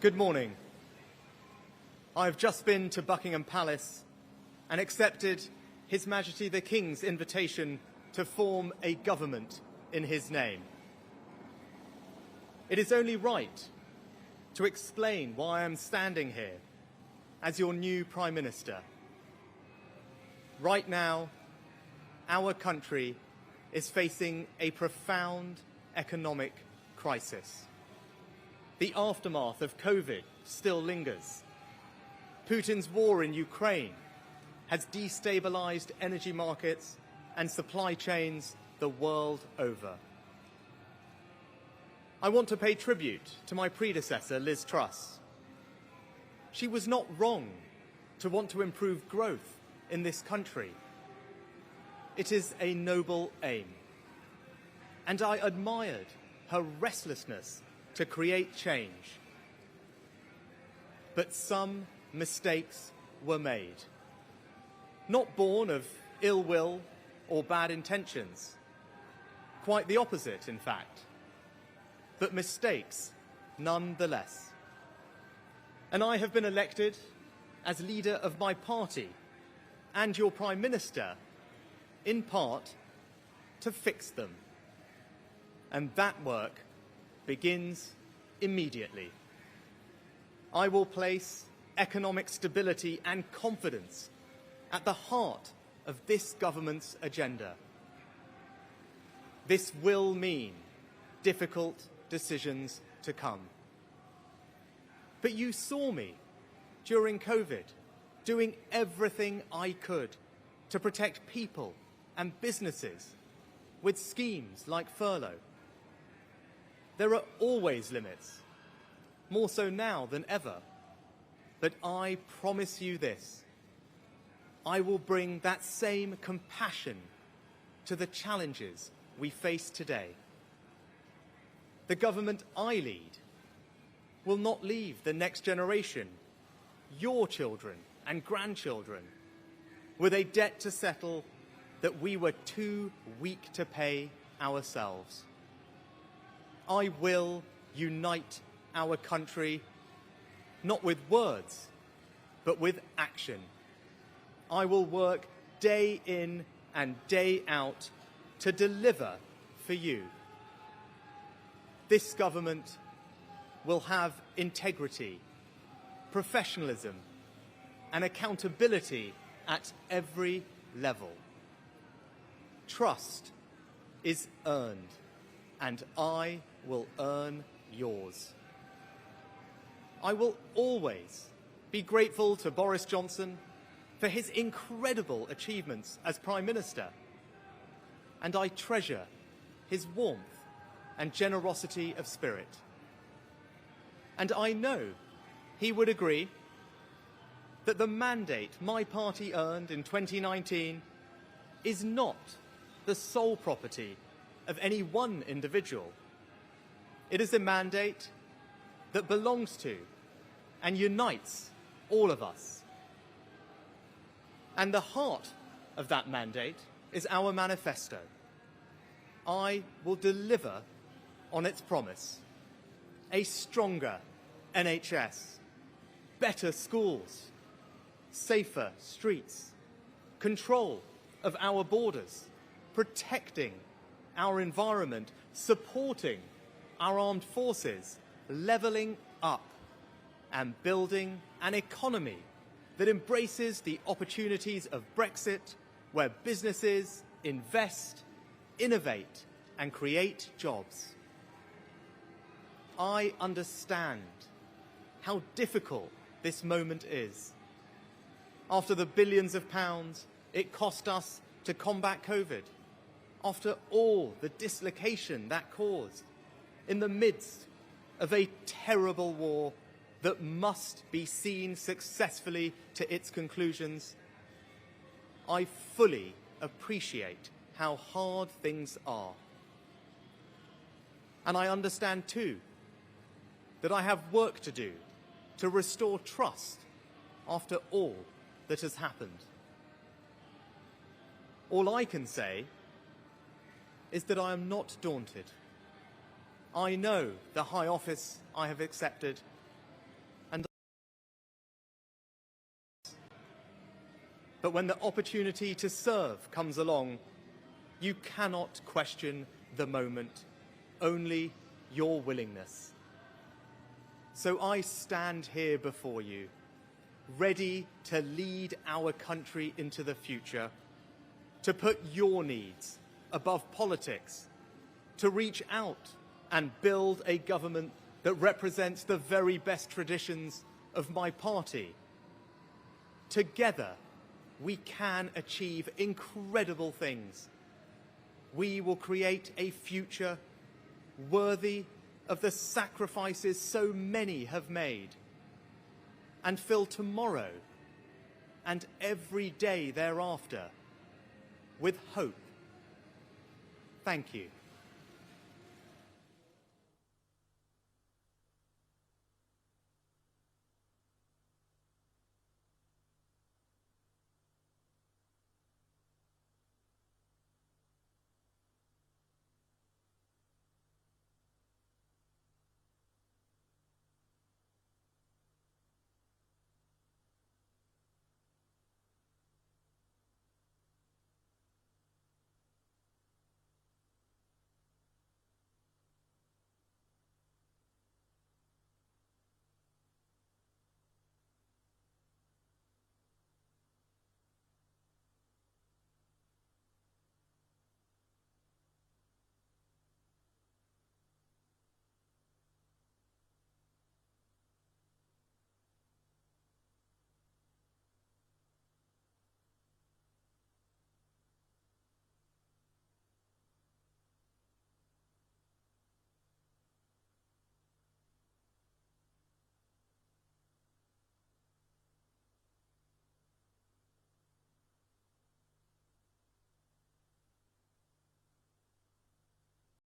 Good morning. I have just been to Buckingham Palace and accepted His Majesty the King's invitation to form a government in his name. It is only right to explain why I am standing here as your new Prime Minister. Right now, our country is facing a profound economic crisis. The aftermath of COVID still lingers. Putin's war in Ukraine has destabilized energy markets and supply chains the world over. I want to pay tribute to my predecessor, Liz Truss. She was not wrong to want to improve growth in this country. It is a noble aim. And I admired her restlessness to create change. But some mistakes were made. Not born of ill will or bad intentions. Quite the opposite, in fact. But mistakes nonetheless. And I have been elected as leader of my party and your Prime Minister, in part, to fix them. And that work begins immediately. I will place economic stability and confidence at the heart of this government's agenda. This will mean difficult decisions to come. But you saw me during COVID doing everything I could to protect people and businesses with schemes like furlough. There are always limits, more so now than ever. But I promise you this, I will bring that same compassion to the challenges we face today. The government I lead will not leave the next generation, your children and grandchildren, with a debt to settle that we were too weak to pay ourselves. I will unite our country, not with words, but with action. I will work day in and day out to deliver for you. This government will have integrity, professionalism, and accountability at every level. Trust is earned, and I will earn yours. I will always be grateful to Boris Johnson for his incredible achievements as Prime Minister, and I treasure his warmth and generosity of spirit. And I know he would agree that the mandate my party earned in 2019 is not the sole property of any one individual. It is a mandate that belongs to and unites all of us. And the heart of that mandate is our manifesto. I will deliver on its promise. A stronger NHS, better schools, safer streets, control of our borders, protecting our environment, supporting our armed forces, levelling up and building an economy that embraces the opportunities of Brexit, where businesses invest, innovate and create jobs. I understand how difficult this moment is. After the billions of pounds it cost us to combat COVID, after all the dislocation that caused, in the midst of a terrible war that must be seen successfully to its conclusions, I fully appreciate how hard things are. And I understand too that I have work to do to restore trust after all that has happened. All I can say is that I am not daunted. I know the high office I have accepted, But when the opportunity to serve comes along, you cannot question the moment, only your willingness. So I stand here before you, ready to lead our country into the future, to put your needs above politics, to reach out and build a government that represents the very best traditions of my party. Together, we can achieve incredible things. We will create a future worthy of the sacrifices so many have made, and fill tomorrow and every day thereafter with hope. Thank you.